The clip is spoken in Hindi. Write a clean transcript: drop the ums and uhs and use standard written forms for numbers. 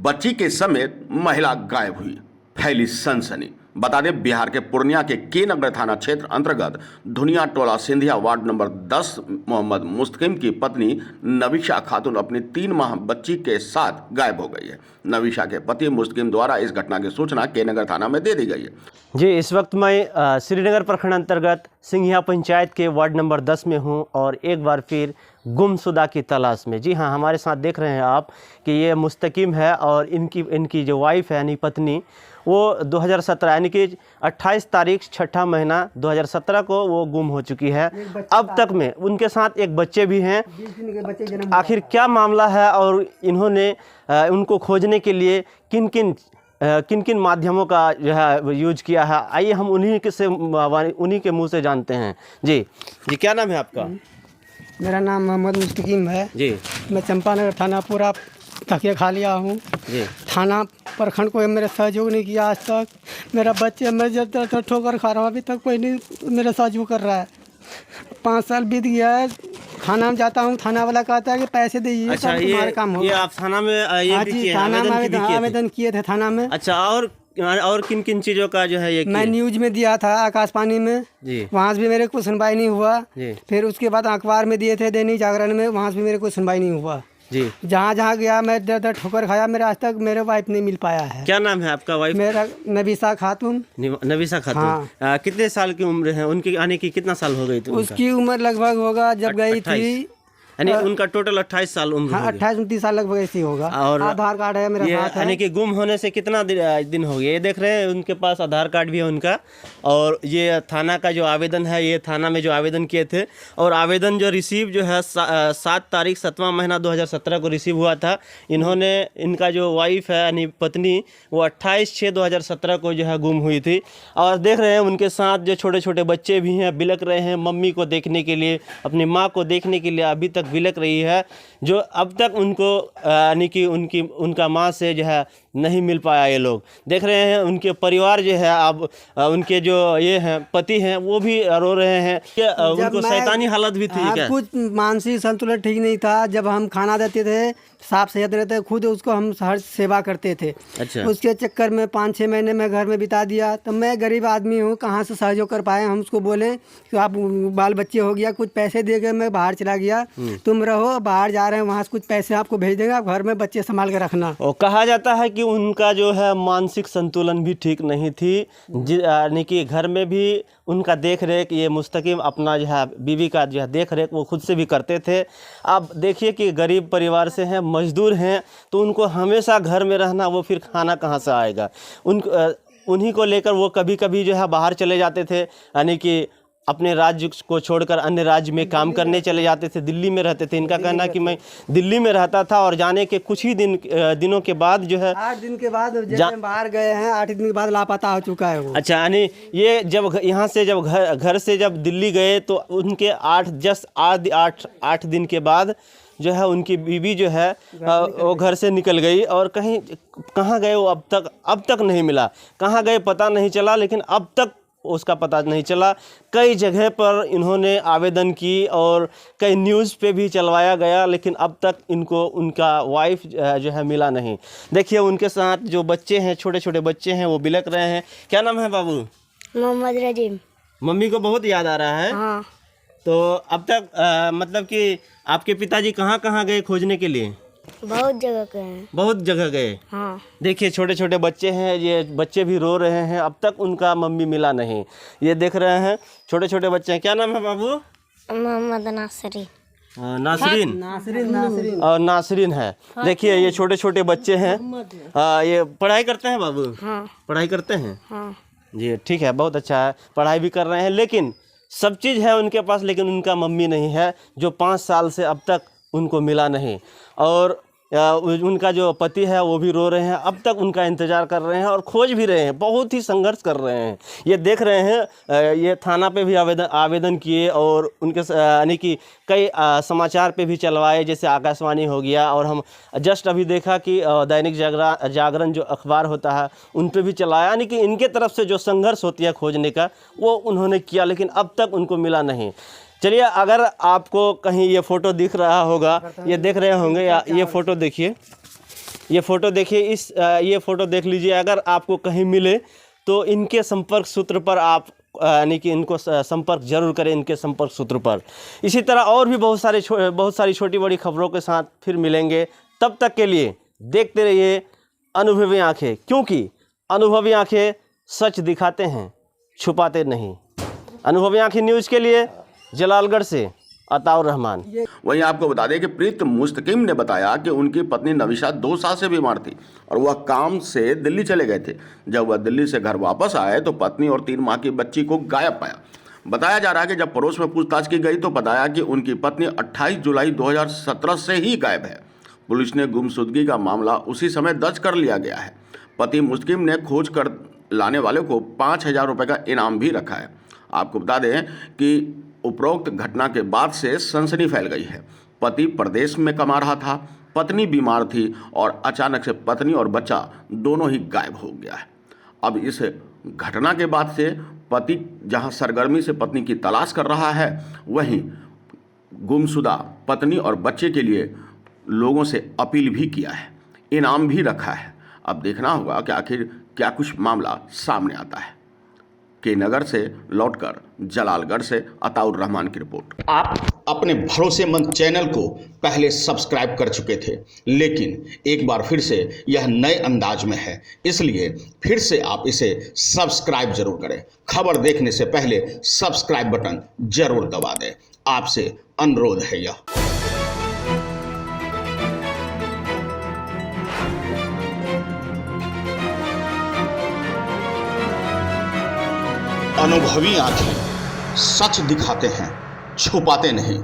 बच्ची के समेत महिला गायब हुई, फैली सनसनी। बता दें, बिहार के पूर्णिया के के नगर थाना क्षेत्र अंतर्गत धुनिया टोला सिंधिया वार्ड नंबर 10 मोहम्मद मुस्तकिम की पत्नी नवीशा खातून अपनी 3 माह बच्ची के साथ गायब हो गई है। नवीशा के पति मुस्तकिम द्वारा इस घटना की सूचना के नगर थाना में दे दी गई है। जी, इस वक्त मैं श्रीनगर प्रखंड अंतर्गत सिंघिया पंचायत के वार्ड नंबर 10 में हूं और एक बार फिर गुमशुदा की तलाश में। जी हाँ, हमारे साथ देख रहे हैं आप कि ये मुस्तकिम है और इनकी जो वाइफ है यानी पत्नी, वो 2017 यानी कि 28 तारीख 6ठा महीना 2017 को वो गुम हो चुकी है। अब तक में उनके साथ एक बच्चे भी हैं। आखिर क्या मामला है और इन्होंने उनको खोजने के लिए किन किन माध्यमों का जो है यूज किया है, आइए हम उन्हीं के मुंह से जानते हैं। जी, क्या नाम है आपका? मेरा नाम मोहम्मद मुस्तकिम है जी। मैं चंपानगर थाना पूरा तकिया खा लिया हूँ जी। थाना प्रखंड को मेरे सहयोग नहीं किया आज तक। मेरा बच्चे मैं जब तक ठोकर खा रहा हूँ, अभी तक कोई नहीं मेरा सहयोग कर रहा है। 5 साल बीत गया है। थाना में जाता हूँ, थाना वाला कहता है कि पैसे दीजिए। अच्छा, तुम्हारा काम हो। ये आप थाना में आवेदन किए थे थाना में। अच्छा, और किन किन चीज़ों का जो है ये मैं न्यूज में दिया था, आकाशवाणी में जी। वहाँ से भी मेरे को सुनवाई नहीं हुआ जी। फिर उसके बाद अखबार में दिए थे, दैनिक जागरण में, वहाँ से भी मेरे को सुनवाई नहीं हुआ जी। जहाँ गया मैं दर ठोकर खाया। मेरा आज तक मेरे वाइफ नहीं मिल पाया है। क्या नाम है आपका वाइफ? मेरा नवीशा खातून। नवीशा खातून। हाँ। कितने साल की उम्र है उनकी? आने की कितना साल हो गई थी? उसकी उम्र लगभग होगा जब गई थी, यानी उनका टोटल 28 साल उम्र। हाँ, 28-29 साल लगभग ऐसी होगा। और आधार कार्ड है मेरे साथ। यानी कि गुम होने से कितना दिन हो गया? ये देख रहे हैं, उनके पास आधार कार्ड भी है उनका। और ये थाना का जो आवेदन है, ये थाना में जो आवेदन किए थे और आवेदन जो रिसीव जो है 7 तारीख 7वां महीना 2017 को रिसीव हुआ था। इन्होंने, इनका जो वाइफ है यानी पत्नी, वो 28/6/2017 को जो है गुम हुई थी। और देख रहे हैं उनके साथ जो छोटे छोटे बच्चे भी हैं, बिलक रहे हैं मम्मी को देखने के लिए, अपनी माँ को देखने के लिए अभी तक बिलक रही है, जो अब तक उनको यानी कि उनका माँ से जो है नहीं मिल पाया। ये लोग देख रहे हैं, उनके परिवार जो है, अब उनके जो ये हैं पति हैं, वो भी रो रहे हैं कि उनको शैतानी हालत भी थी क्या? कुछ मानसिक संतुलन ठीक नहीं था। जब हम खाना देते थे, साफ सेहत रहते, खुद उसको हम हर सेवा करते थे। अच्छा। उसके चक्कर में 5-6 महीने में घर में बिता दिया। तो मैं गरीब आदमी हूँ, कहाँ से सहयोग कर पाए। हम उसको बोले कि आप बाल बच्चे हो गया, कुछ पैसे दे गए, मैं बाहर चला गया, तुम रहो, बाहर जा रहे हैं, वहाँ से कुछ पैसे आपको भेज देंगे, आप घर में बच्चे संभाल के रखना। और कहा जाता है कि उनका जो है मानसिक संतुलन भी ठीक नहीं थी, यानी कि घर में भी उनका देख रेख, ये मुस्तकिम अपना जो है बीवी का जो है देख रेख वो खुद से भी करते थे। अब देखिए कि गरीब परिवार से हैं, मजदूर हैं, तो उनको हमेशा घर में रहना, वो फिर खाना कहाँ से आएगा? उन्हीं को लेकर वो कभी कभी जो है बाहर चले जाते थे, यानी कि अपने राज्य को छोड़कर अन्य राज्य में काम करने चले जाते थे, दिल्ली में रहते थे। इनका कहना है कि मैं दिल्ली में रहता था और जाने के कुछ ही दिनों के बाद जो है 8 दिन के बाद बाहर गए हैं, 8 दिन के बाद लापता हो चुका है वो। अच्छा, यानी ये जब यहाँ से जब घर से जब दिल्ली गए तो उनके 8 दिन के बाद जो है उनकी बीवी जो है वो घर से निकल गई और कहाँ गए वो अब तक नहीं मिला। कहाँ गए पता नहीं चला, लेकिन अब तक उसका पता नहीं चला। कई जगह पर इन्होंने आवेदन की और कई न्यूज़ पे भी चलवाया गया, लेकिन अब तक इनको उनका वाइफ जो है मिला नहीं। देखिए उनके साथ जो बच्चे हैं, छोटे छोटे बच्चे हैं, वो बिलक रहे हैं। क्या नाम है बाबू? मोहम्मद रजीम। मम्मी को बहुत याद आ रहा है? हाँ। तो अब तक मतलब कि आपके पिताजी कहाँ कहाँ गए खोजने के लिए? बहुत जगह गए हैं। बहुत जगह गए। हाँ। देखिए छोटे छोटे बच्चे हैं, ये बच्चे भी रो रहे हैं, अब तक उनका मम्मी मिला नहीं। ये देख रहे हैं छोटे छोटे बच्चे हैं। क्या नाम है बाबू? मोहम्मद नासरी। नासरीन और नासरीन है। देखिए ये छोटे छोटे बच्चे हैं, ये पढ़ाई करते हैं बाबू? हाँ। पढ़ाई करते हैं? हाँ। जी ठीक है, बहुत अच्छा है, पढ़ाई भी कर रहे हैं, लेकिन सब चीज़ है उनके पास, लेकिन उनका मम्मी नहीं है, जो 5 साल से अब तक उनको मिला नहीं। और उनका जो पति है वो भी रो रहे हैं, अब तक उनका इंतज़ार कर रहे हैं और खोज भी रहे हैं, बहुत ही संघर्ष कर रहे हैं। ये देख रहे हैं, ये थाना पे भी आवेदन किए और उनके यानी कि कई समाचार पे भी चलवाए, जैसे आकाशवाणी हो गया, और हम जस्ट अभी देखा कि दैनिक जागरण जो अखबार होता है उन पे भी चलाया, यानी कि इनके तरफ से जो संघर्ष होती है खोजने का वो उन्होंने किया, लेकिन अब तक उनको मिला नहीं। चलिए, अगर आपको कहीं ये फ़ोटो दिख रहा होगा, ये देख रहे होंगे, या ये फ़ोटो देखिए, ये फ़ोटो देखिए, ये फ़ोटो देख लीजिए। अगर आपको कहीं मिले तो इनके संपर्क सूत्र पर आप यानी कि इनको संपर्क जरूर करें, इनके संपर्क सूत्र पर। इसी तरह और भी बहुत सारी छोटी बड़ी खबरों के साथ फिर मिलेंगे। तब तक के लिए देखते रहिए अनुभवी आंखें, क्योंकि अनुभवी आंखें सच दिखाते हैं, छुपाते नहीं। अनुभवी आंखें न्यूज़ के लिए जलालगढ़ से अताउर रहमान। वहीं आपको बता दें कि प्रीत मुस्तकिम ने बताया कि उनकी पत्नी नविशा 2 साल से बीमार थी और वह काम से दिल्ली चले गए थे। जब वह दिल्ली से घर वापस आए तो पत्नी और 3 माह की बच्ची को गायब पाया। बताया जा रहा है कि जब पड़ोस में पूछताछ की गई तो बताया कि उनकी पत्नी 28 जुलाई 2017 से ही गायब है। पुलिस ने गुमशुदगी का मामला उसी समय दर्ज कर लिया गया है। पति मुस्तकिम ने खोज कर लाने वाले को 5,000 रुपये का इनाम भी रखा है। आपको बता दें कि उपरोक्त घटना के बाद से सनसनी फैल गई है। पति प्रदेश में कमा रहा था, पत्नी बीमार थी और अचानक से पत्नी और बच्चा दोनों ही गायब हो गया है। अब इस घटना के बाद से पति जहां सरगर्मी से पत्नी की तलाश कर रहा है, वहीं गुमशुदा पत्नी और बच्चे के लिए लोगों से अपील भी किया है, इनाम भी रखा है। अब देखना होगा कि आखिर क्या कुछ मामला सामने आता है। के नगर से लौटकर जलालगढ़ से अताउर रहमान की रिपोर्ट। आप अपने भरोसेमंद चैनल को पहले सब्सक्राइब कर चुके थे, लेकिन एक बार फिर से यह नए अंदाज में है, इसलिए फिर से आप इसे सब्सक्राइब जरूर करें। खबर देखने से पहले सब्सक्राइब बटन जरूर दबा दें, आपसे अनुरोध है यह। अनुभवी आंखें सच दिखाते हैं, छुपाते नहीं।